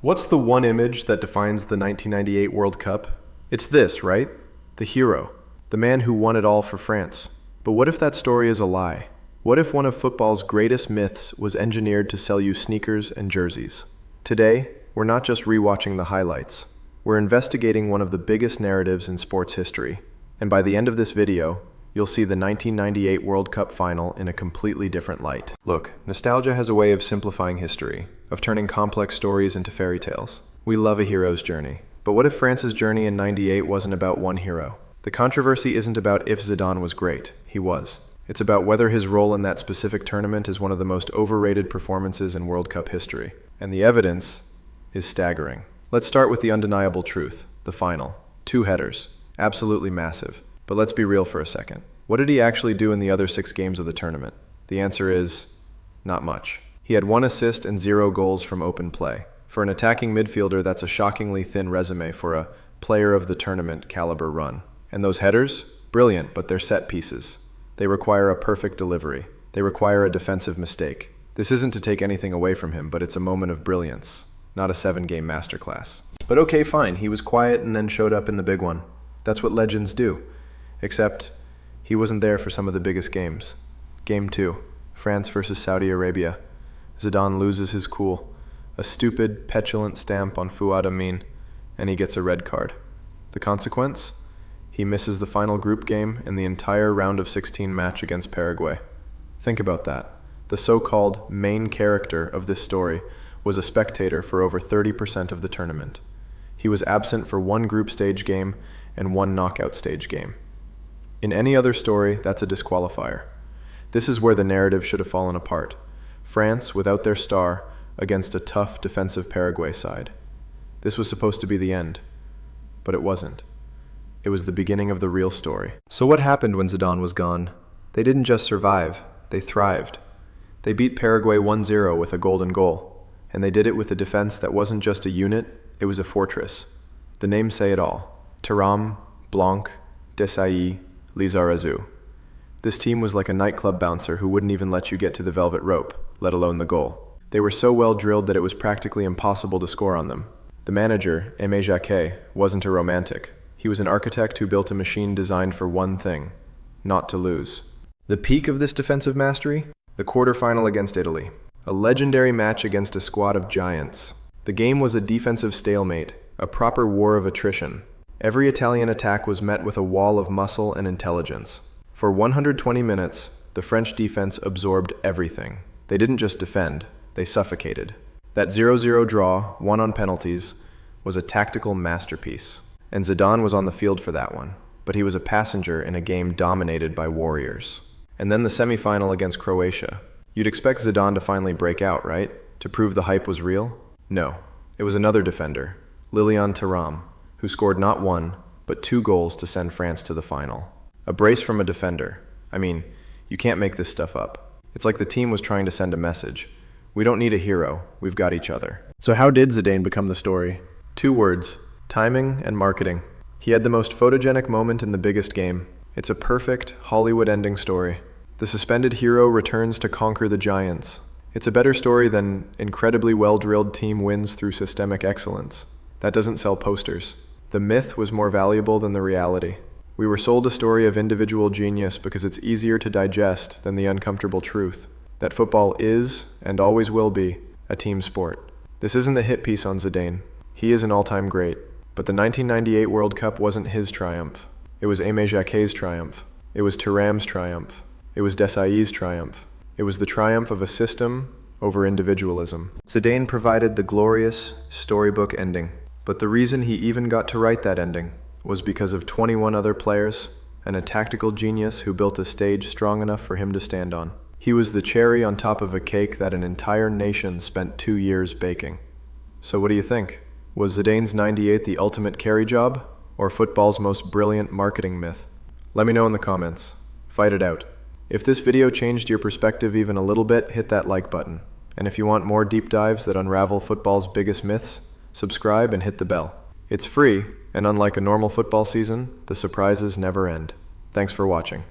What's the one image that defines the 1998 World Cup? It's this, right? The hero. The man who won it all for France. But what if that story is a lie? What if one of football's greatest myths was engineered to sell you sneakers and jerseys? Today, we're not just rewatching the highlights. We're investigating one of the biggest narratives in sports history. And by the end of this video, you'll see the 1998 World Cup final in a completely different light. Look, nostalgia has a way of simplifying history, of turning complex stories into fairy tales. We love a hero's journey. But what if France's journey in '98 wasn't about one hero? The controversy isn't about if Zidane was great. He was. It's about whether his role in that specific tournament is one of the most overrated performances in World Cup history. And the evidence is staggering. Let's start with the undeniable truth, the final. 2 headers. Absolutely massive. But let's be real for a second. What did he actually do in the other 6 games of the tournament? The answer is not much. He had 1 assist and 0 goals from open play. For an attacking midfielder, that's a shockingly thin resume for a player of the tournament caliber run. And those headers? Brilliant, but they're set pieces. They require a perfect delivery. They require a defensive mistake. This isn't to take anything away from him, but it's a moment of brilliance, not a 7-game masterclass. But okay, fine, he was quiet and then showed up in the big one. That's what legends do. Except, he wasn't there for some of the biggest games. Game 2, France versus Saudi Arabia. Zidane loses his cool. A stupid, petulant stamp on Fouad Amin, and he gets a red card. The consequence? He misses the final group game and the entire round of 16 match against Paraguay. Think about that. The so-called main character of this story was a spectator for over 30% of the tournament. He was absent for 1 group stage game and 1 knockout stage game. In any other story, that's a disqualifier. This is where the narrative should have fallen apart. France, without their star, against a tough defensive Paraguay side. This was supposed to be the end, but it wasn't. It was the beginning of the real story. So what happened when Zidane was gone? They didn't just survive, they thrived. They beat Paraguay 1-0 with a golden goal, and they did it with a defense that wasn't just a unit, it was a fortress. The names say it all. Thuram, Blanc, Desailly, Lizarazu. This team was like a nightclub bouncer who wouldn't even let you get to the velvet rope, let alone the goal. They were so well drilled that it was practically impossible to score on them. The manager, Aimé Jacquet, wasn't a romantic. He was an architect who built a machine designed for one thing: not to lose. The peak of this defensive mastery? The quarterfinal against Italy. A legendary match against a squad of giants. The game was a defensive stalemate, a proper war of attrition. Every Italian attack was met with a wall of muscle and intelligence. For 120 minutes, the French defense absorbed everything. They didn't just defend, they suffocated. That 0-0 draw, won on penalties, was a tactical masterpiece. And Zidane was on the field for that one, but he was a passenger in a game dominated by warriors. And then the semifinal against Croatia. You'd expect Zidane to finally break out, right? To prove the hype was real? No. It was another defender, Lilian Thuram, who scored not 1, but 2 goals to send France to the final. A brace from a defender. I mean, you can't make this stuff up. It's like the team was trying to send a message. We don't need a hero, we've got each other. So how did Zidane become the story? 2 words. Timing and marketing. He had the most photogenic moment in the biggest game. It's a perfect Hollywood ending story. The suspended hero returns to conquer the giants. It's a better story than incredibly well-drilled team wins through systemic excellence. That doesn't sell posters. The myth was more valuable than the reality. We were sold a story of individual genius because it's easier to digest than the uncomfortable truth that football is, and always will be, a team sport. This isn't a hit piece on Zidane. He is an all-time great. But the 1998 World Cup wasn't his triumph. It was Aimé Jacquet's triumph. It was Thuram's triumph. It was Desailly's triumph. It was the triumph of a system over individualism. Zidane provided the glorious storybook ending. But the reason he even got to write that ending was because of 21 other players and a tactical genius who built a stage strong enough for him to stand on. He was the cherry on top of a cake that an entire nation spent 2 years baking. So what do you think? Was Zidane's '98 the ultimate carry job, or football's most brilliant marketing myth? Let me know in the comments. Fight it out. If this video changed your perspective even a little bit, hit that like button. And if you want more deep dives that unravel football's biggest myths, subscribe and hit the bell. It's free, and unlike a normal football season, the surprises never end. Thanks for watching.